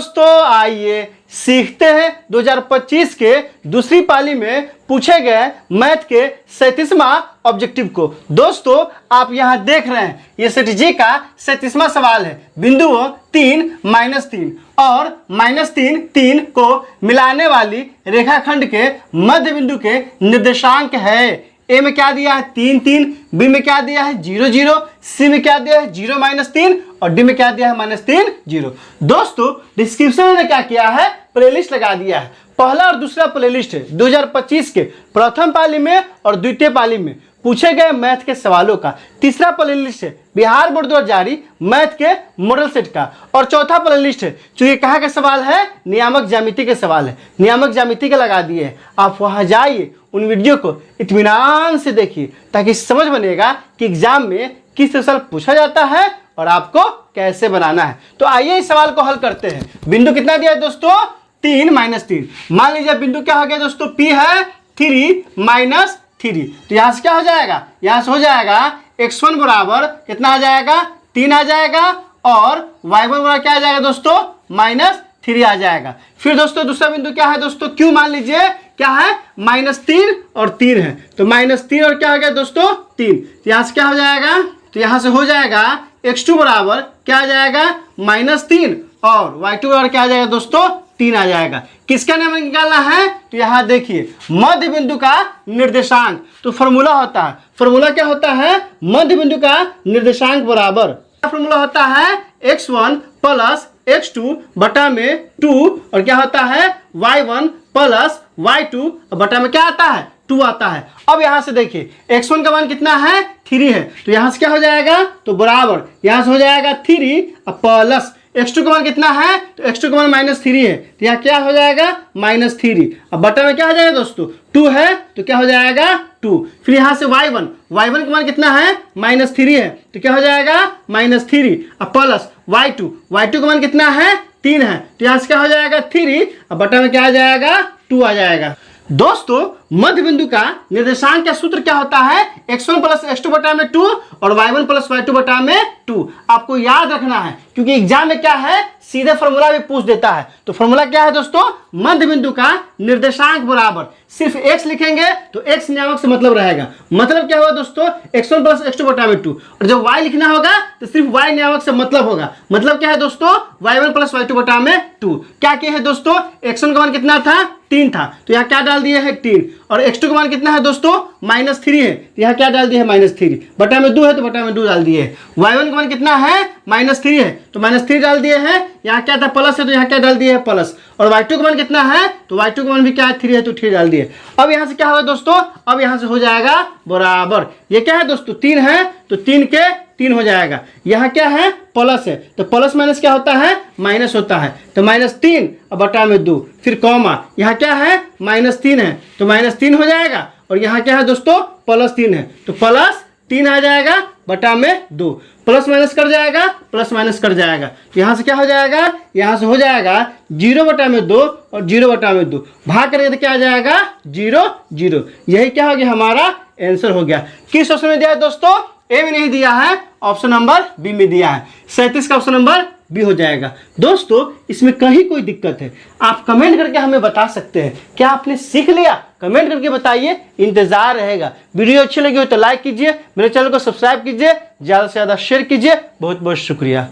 दोस्तों आइए सीखते हैं 2025 के दूसरी पाली में पूछे गए मैथ के 37वां ऑब्जेक्टिव को। दोस्तों आप यहां देख रहे हैं ये सेट जी का 37वां सवाल है। बिंदुओं 3, -3 और -3, 3 को मिलाने वाली रेखाखंड के मध्य बिंदु के निर्देशांक है। ए में क्या दिया है 3, 3, बी में क्या दिया है 0, 0, सी में क्या दिया है 0, -3 और डी में क्या दिया है -3, 0। दोस्तों डिस्क्रिप्शन में क्या किया है प्लेलिस्ट लगा दिया है। पहला और दूसरा प्लेलिस्ट है 2025 के प्रथम पाली में और द्वितीय पाली में पूछे गए मैथ के सवालों का। तीसरा प्लेलिस्ट है बिहार बोर्ड द्वारा जारी मैथ के मॉडल सेट का। और चौथा प्लेलिस्ट है चूंकि कहाँ का सवाल है नियामक ज्यामिति के सवाल है, नियामक ज्यामिति के लगा दिए हैं। आप वहाँ जाइए उन वीडियो को इत्मीनान से देखिए ताकि समझ बनेगा कि एग्जाम में किस सवाल पूछा जाता है और आपको कैसे बनाना है। तो आइए इस सवाल को हल करते हैं। बिंदु कितना दिया है दोस्तों 3, -3। मान लीजिए बिंदु क्या हो गया दोस्तों P है 3, -3। तो यहाँ से क्या हो जाएगा, यहाँ से हो जाएगा x1 बराबर कितना आ जाएगा 3 आ जाएगा और y1 बराबर क्या आ जाएगा दोस्तों -3 आ जाएगा। फिर दोस्तों दूसरा बिंदु क्या है दोस्तों Q मान लीजिए क्या है -3 और 3 है। तो -3 और क्या हो गया दोस्तों 3। तो यहाँ से क्या हो जाएगा, तो यहाँ से हो जाएगा x2 बराबर क्या आ जाएगा -3 और y2 बराबर क्या आ जाएगा दोस्तों 3 आ जाएगा। किसका नाम निकालना है, तो यहाँ देखिए मध्य बिंदु का निर्देशांक। तो फॉर्मूला होता है, फॉर्मूला क्या होता है मध्य बिंदु का निर्देशांक बराबर फॉर्मूला होता है x1 प्लस x2 बटा में 2 और क्या होता है y1 प्लस y2 बटा में क्या आता है 2 आता है। अब यहाँ से देखिए x1 का मान कितना है 3 है। तो यहाँ से क्या हो जाएगा, तो बराबर यहाँ से हो जाएगा 3 प्लस x2 का मान कितना है, तो x2 का मान -3 है। तो यहाँ क्या हो जाएगा -3। अब बटा में क्या हो जाएगा दोस्तों 2 है तो क्या हो जाएगा 2। फिर यहाँ से y1 का मान कितना है -3 है तो क्या हो जाएगा -3 अब प्लस y2 का मान कितना है 3 है। तो यहाँ से क्या हो जाएगा 3 अब बटा में क्या आ जाएगा 2 आ जाएगा। दोस्तों मध्य बिंदु का निर्देशांक का सूत्र क्या होता है x1 प्लस x2 बटा में 2 और y1 प्लस y2 बटा में 2। आपको याद रखना है क्योंकि एग्जाम में क्या है सीधे फॉर्मूला भी पूछ देता है। तो फॉर्मूला क्या है दोस्तों मध्य बिंदु का निर्देशांक बराबर सिर्फ x लिखेंगे तो x नियामक से मतलब रहेगा। मतलब क्या होगा दोस्तों x1 प्लस x2 बटा में 2 और जब y लिखना होगा तो सिर्फ y नियामक से मतलब होगा। मतलब क्या है दोस्तों y1 प्लस y2 बटा में 2। क्या किया है दोस्तों x1 का मान कितना था 3 था तो यहाँ क्या डाल दिए है 3 और x2 का मान कितना है दोस्तों -3 है तो यहाँ क्या डाल दिए है -3 बटा में 2 है तो बटा में 2 डाल दिए है। y1 का मान कितना है -3 है तो -3 डाल दिए हैं। यहाँ क्या था प्लस है तो यहाँ क्या डाल दिए है प्लस और y2 का मान कितना है तो y2 का मान भी क्या है 3 है तो 3 डाल दिए। अब यहाँ से क्या होगा दोस्तों, अब यहाँ से हो जाएगा बराबर ये क्या है दोस्तों 3 है तो 3 के 3 हो जाएगा। यहाँ क्या है प्लस है तो प्लस माइनस क्या होता है माइनस होता है तो -3 और बटा में 2 फिर कॉमा यहाँ क्या है -3 है तो -3 हो जाएगा और यहाँ क्या है दोस्तों +3 है तो +3 आ जाएगा बटा में 2। प्लस माइनस कर जाएगा प्लस माइनस कर जाएगा तो यहाँ से क्या हो जाएगा, यहाँ से हो जाएगा 0 बटा में 2 और 0 बटा में 2 भाग करेंगे तो क्या आ जाएगा 0, 0। यही क्या हो गया हमारा आंसर हो गया। किस ऑप्शन में दिया है दोस्तों ए में नहीं दिया है, ऑप्शन नंबर बी में दिया है। 37 का ऑप्शन नंबर बी हो जाएगा। दोस्तों इसमें कहीं कोई दिक्कत है आप कमेंट करके हमें बता सकते हैं। क्या आपने सीख लिया कमेंट करके बताइए, इंतजार रहेगा। वीडियो अच्छी लगी हो तो लाइक कीजिए, मेरे चैनल को सब्सक्राइब कीजिए, ज़्यादा से ज़्यादा शेयर कीजिए। बहुत बहुत शुक्रिया।